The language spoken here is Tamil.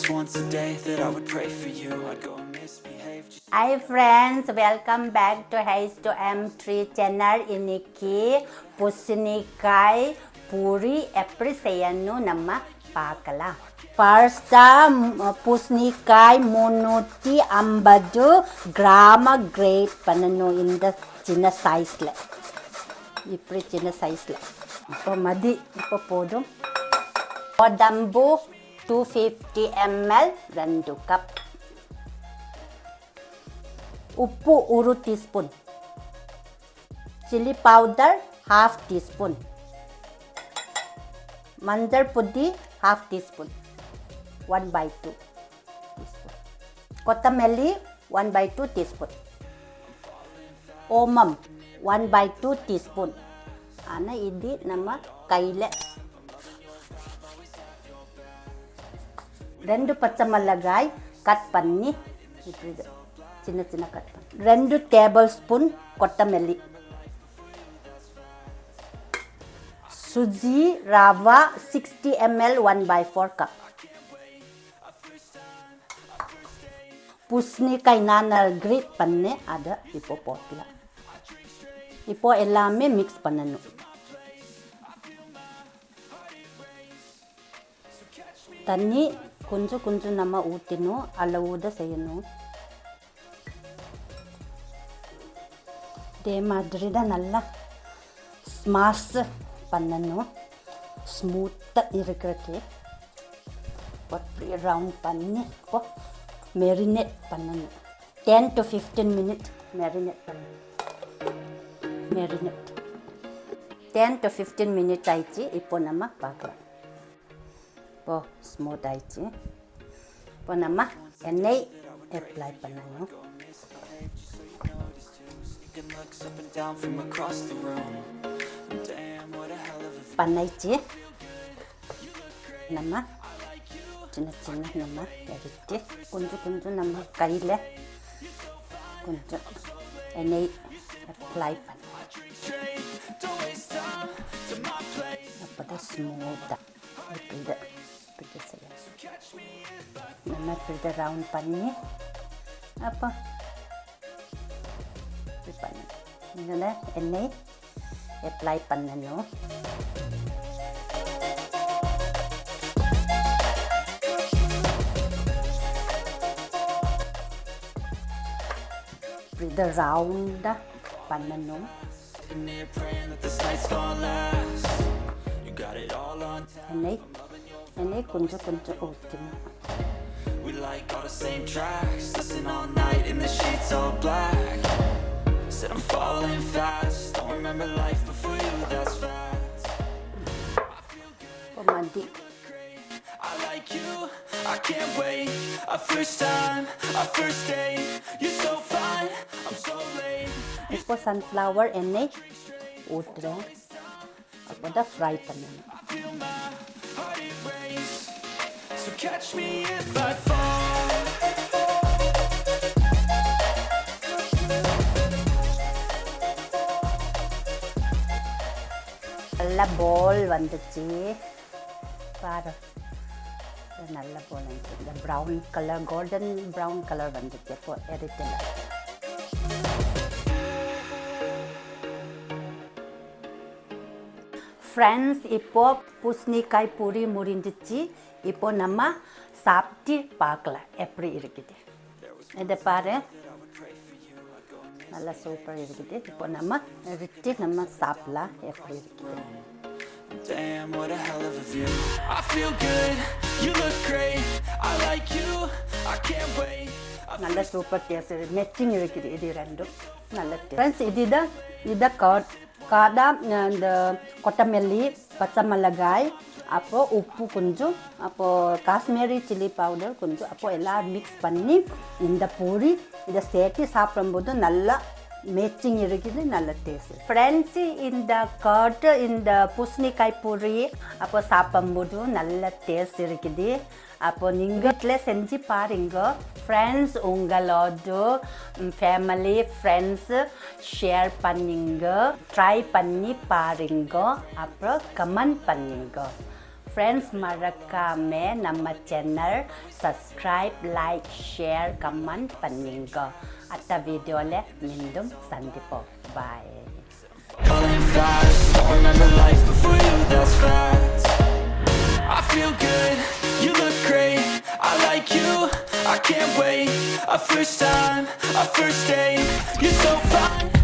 just once a day that I would pray for you. I'd go and misbehave. Hi friends, welcome back to H2M3 Channel. இன்னைக்கு Poosanikkai Poori எப்படி செய்யணும் நம்ம பார்க்கலாம். First Poosanikkai 350 கிராம் கிரேட் பண்ணணும் இந்த சின்ன சைஸ்ல. இப்படி சின்ன சைஸ்ல. இப்போ மதி இப்போ போதும். கோதம்பு 250 ml 2 கப். ಉಪ್ಪು 1 ಟೀಸ್ಪೂನ್, ಚಿಲ್ಲಿ ಪೌಡರ್ 1/2 ಟೀಸ್ಪೂನ್, ಮಂಜಳ ಪುಡಿ 1/2 ಟೀಸ್ಪೂನ್, 1/2 ಟೀಸ್ಪೂನ್, ಕೊತ್ತಂಬರಿ 1/2 ಟೀಸ್ಪೂನ್, ಓಮಂ 1/2 ಟೀಸ್ಪೂನ್. ஆனால் இது நம்ம கையில் 2 பச்சை மிளகாய் கட் பண்ணி இப்படி சின்ன சின்ன கட் பண்ணி 2 டேபிள் ஸ்பூன் கொத்தமல்லி, Suji Rava 60 ml 1/4 கப், பூசணிக்காய் நான் கிரேட் பண்ணி அதை இப்போ போடலாம். இப்போ எல்லாமே மிக்ஸ் பண்ணணும். தண்ணி கொஞ்சம் கொஞ்சம் நம்ம ஊற்றணும், அளவுத செய்யணும். இதே மாதிரி தான் நல்லா ஸ்மாஷ் பண்ணணும், ஸ்மூத்தாக இருக்கிறதுக்கு. அப்படி ரவுண்ட் பண்ணி இப்போ மேரினேட் பண்ணணும். 10 to 15 minutes மேரினேட் பண்ணணும். மேரினேட் 10 to 15 minutes ஆயிடுச்சு. இப்போ நம்ம பார்க்கலாம். இப்போ ஸ்மூத் ஆயிடுச்சு. இப்போ நம்ம எண்ணெய் அப்ளை பண்ணணும். பண்ணிச்சு நம்ம சின்ன சின்ன நம்ம எடுத்து கொஞ்சம் கொஞ்சம் நம்ம கையில் கொஞ்சம் எண்ணெய் அப்ளை பண்ண அப்போ தான் ஸ்மூத்தாக இப்படி செய்யணும். நம்ம இப்படி ரவுண்ட் பண்ணி அப்போ இப்படி பண்ணணும். இதில் எண்ணெய் அப்ளை பண்ணணும். இப்படி ரவுண்டாக பண்ணணும். எண்ணெய் கொஞ்சம் கொஞ்சம் ஊற்றணும். We like all the same tracks, listen all night in the sheets all black. Said I'm falling fast, don't remember life before you, that's facts. I feel good, I like you, I can't wait. Our first time, our first date, you're so fine, I'm so late. இப்போ சன்ஃப்ளவர் எண்ணெய் ஊற்றுறேன். அப்போ தான் ஃப்ரை பண்ணணும். I feel my heart erase, so catch me if I fall. நல்ல பால் வந்துச்சு பாரு. நல்ல பால் வந்துச்சு. இந்த brown colour, golden brown colour வந்துச்சு. இப்போ எடுத்துலாம். ஃப்ரெண்ட்ஸ், இப்போ பூசணிக்காய் பூரி முடிஞ்சிச்சு. இப்போ நம்ம சாப்பிட்டு பார்க்கலாம் எப்படி இருக்குது. இதை பாரு, நல்லா சூப்பர் இருக்குது. இப்போ நம்ம எடுத்து நம்ம சாப்பிடலாம் எப்படி இருக்குது. Damn, what a hell of a view. I feel good, you look great, I like you, I can't wait. நல்ல சூப்பர் டேஸ்ட், மெச்சிங் இருக்குது இது ரெண்டும். நல்ல டேஸ்ட். ஃப்ரெண்ட்ஸ், இதை காடா இந்த கொத்தமல்லி, பச்சை மிளகாய், அப்போ உப்பு கொஞ்சம், அப்போ காஷ்மீரி சில்லி பவுடர் கொஞ்சம், அப்போ எல்லாம் மிக்ஸ் பண்ணி இந்த பூரி இதை சேர்த்து சாப்பிடும்போது நல்லா மேட்சிங் இருக்குது, நல்ல டேஸ்ட். ஃப்ரெண்ட்ஸ், இந்த கர்ட் இந்த பூசணிக்காய் பூரி அப்போ சாப்பிடும்போது நல்ல டேஸ்ட் இருக்குது. அப்போ நீங்கள் வீட்டில் செஞ்சு பாருங்க. ஃப்ரெண்ட்ஸ், உங்களோட ஃபேமிலி ஃப்ரெண்ட்ஸ் ஷேர் பண்ணிங்க, ட்ரை பண்ணி பாருங்க, அப்புறம் கமெண்ட் பண்ணுங்க. friends மறக்காம நம்ம channel subscribe like share comment பண்ணுங்க அடுத்த வீடியோல மீண்டும் சந்திப்போம் bye Falling fast, don't remember life before you, that's facts. I feel good, you look great, I like you, I can't wait. A first time, a first date, you're so fine.